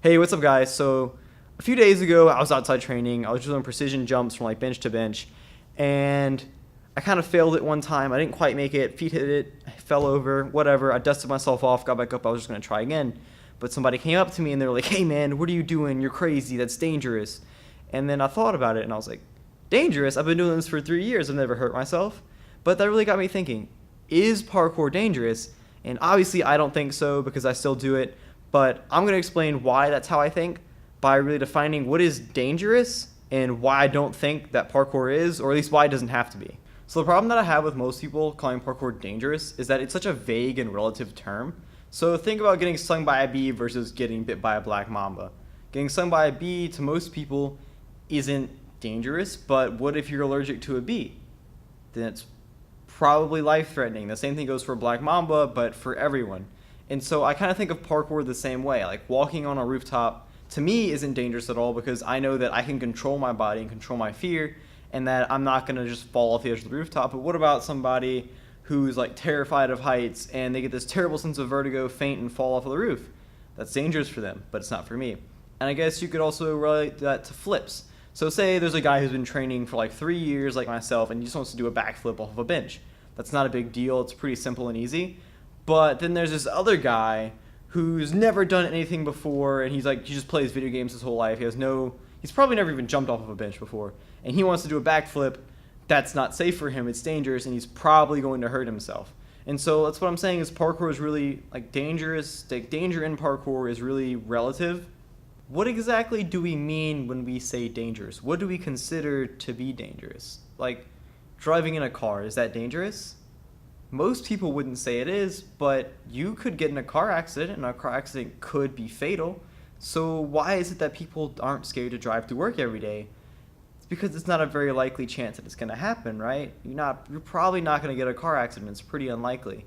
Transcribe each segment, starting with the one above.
Hey, what's up, guys? So, a few days ago, I was outside training. I was doing precision jumps from like bench to bench, and I kind of failed it one time. I didn't quite make it. Feet hit it, I fell over, whatever. I dusted myself off, got back up. I was just gonna try again, but somebody came up to me and they were like, "Hey, man, what are you doing? You're crazy. That's dangerous." And then I thought about it, and I was like, "Dangerous? I've been doing this for 3 years. I've never hurt myself." But that really got me thinking: is parkour dangerous? And obviously, I don't think so because I still do it. But I'm going to explain why that's how I think by really defining what is dangerous and why I don't think that parkour is, or at least why it doesn't have to be. So the problem that I have with most people calling parkour dangerous is that it's such a vague and relative term. So think about getting stung by a bee versus getting bit by a black mamba. Getting stung by a bee to most people isn't dangerous, but what if you're allergic to a bee? Then it's probably life-threatening. The same thing goes for a black mamba, but for everyone. And so I kind of think of parkour the same way. Like walking on a rooftop to me isn't dangerous at all because I know that I can control my body and control my fear and that I'm not going to just fall off the edge of the rooftop. But what about somebody who's like terrified of heights and they get this terrible sense of vertigo, faint, and fall off of the roof? That's dangerous for them, but it's not for me. And I guess you could also relate that to flips. So say there's a guy who's been training for like 3 years like myself and he just wants to do a backflip off of a bench. That's not a big deal. It's pretty simple and easy. But then there's this other guy who's never done anything before, and he just plays video games his whole life. He's probably never even jumped off of a bench before, and he wants to do a backflip. That's not safe for him. It's dangerous, and he's probably going to hurt himself. And so that's what I'm saying is parkour is really like dangerous. Like danger in parkour is really relative. What exactly do we mean when we say dangerous? What do we consider to be dangerous? Like driving in a car, is that dangerous? Most people wouldn't say it is, but you could get in a car accident, and a car accident could be fatal. So why is it that people aren't scared to drive to work every day? It's because it's not a very likely chance that it's going to happen, right? You're probably not going to get a car accident. It's pretty unlikely.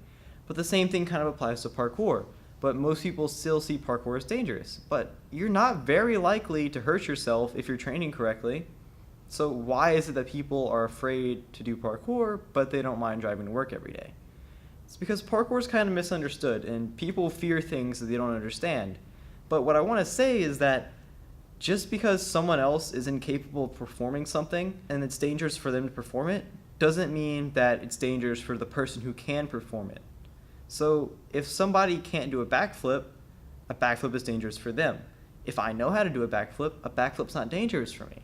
But the same thing kind of applies to parkour. But most people still see parkour as dangerous. But you're not very likely to hurt yourself if you're training correctly. So why is it that people are afraid to do parkour, but they don't mind driving to work every day? It's because parkour is kind of misunderstood, and people fear things that they don't understand. But what I want to say is that just because someone else is incapable of performing something, and it's dangerous for them to perform it, doesn't mean that it's dangerous for the person who can perform it. So if somebody can't do a backflip is dangerous for them. If I know how to do a backflip's not dangerous for me.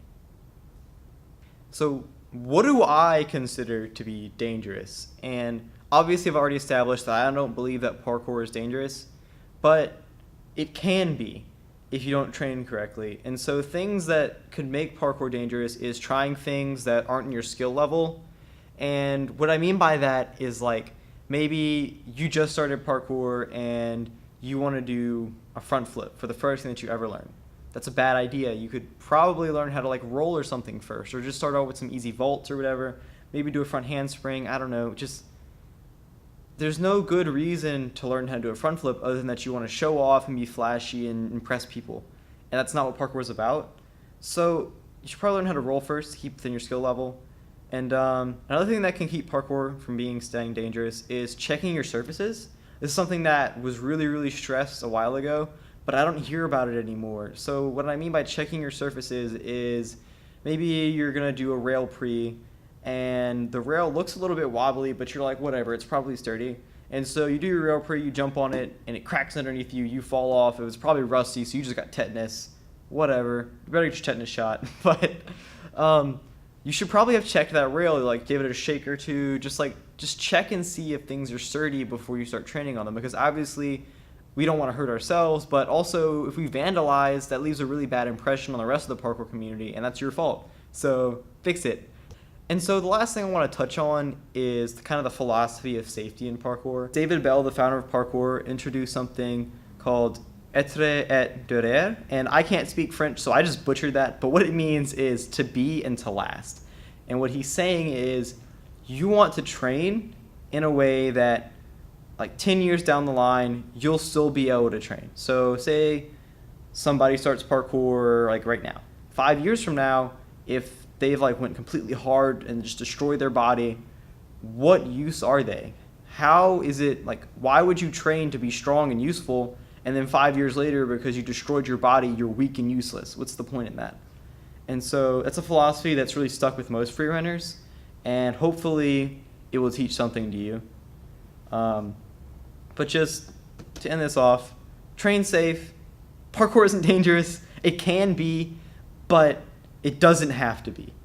So what do I consider to be dangerous? And obviously I've already established that I don't believe that parkour is dangerous, but it can be if you don't train correctly. And so things that could make parkour dangerous is trying things that aren't in your skill level. And what I mean by that is like maybe you just started parkour and you want to do a front flip for the first thing that you ever learn. That's a bad idea. You could probably learn how to like roll or something first, or just start out with some easy vaults or whatever. Maybe do a front handspring. I don't know. Just there's no good reason to learn how to do a front flip other than that you want to show off and be flashy and impress people. And that's not what parkour is about. So you should probably learn how to roll first to keep within your skill level. And another thing that can keep parkour from staying dangerous is checking your surfaces. This is something that was really, really stressed a while ago, but I don't hear about it anymore. So what I mean by checking your surfaces is maybe you're going to do a rail pre, and the rail looks a little bit wobbly, but you're like, whatever, it's probably sturdy. And so you do your rail pre, you jump on it, and it cracks underneath you, you fall off. It was probably rusty, so you just got tetanus. Whatever. You better get your tetanus shot. But you should probably have checked that rail, like give it a shake or two, just check and see if things are sturdy before you start training on them, because obviously we don't want to hurt ourselves, but also if we vandalize, that leaves a really bad impression on the rest of the parkour community, and that's your fault. So fix it. And so the last thing I want to touch on is kind of the philosophy of safety in parkour. David Bell, the founder of parkour, introduced something called être et durer, and I can't speak French, so I just butchered that, but what it means is to be and to last. And what he's saying is you want to train in a way that like 10 years down the line, you'll still be able to train. So say somebody starts parkour like right now. 5 years from now, if they've like went completely hard and just destroyed their body, what use are they? How is it like, why would you train to be strong and useful and then 5 years later, because you destroyed your body, you're weak and useless. What's the point in that? And so that's a philosophy that's really stuck with most free runners, and hopefully it will teach something to you. But just to end this off, train safe. Parkour isn't dangerous. It can be, but it doesn't have to be.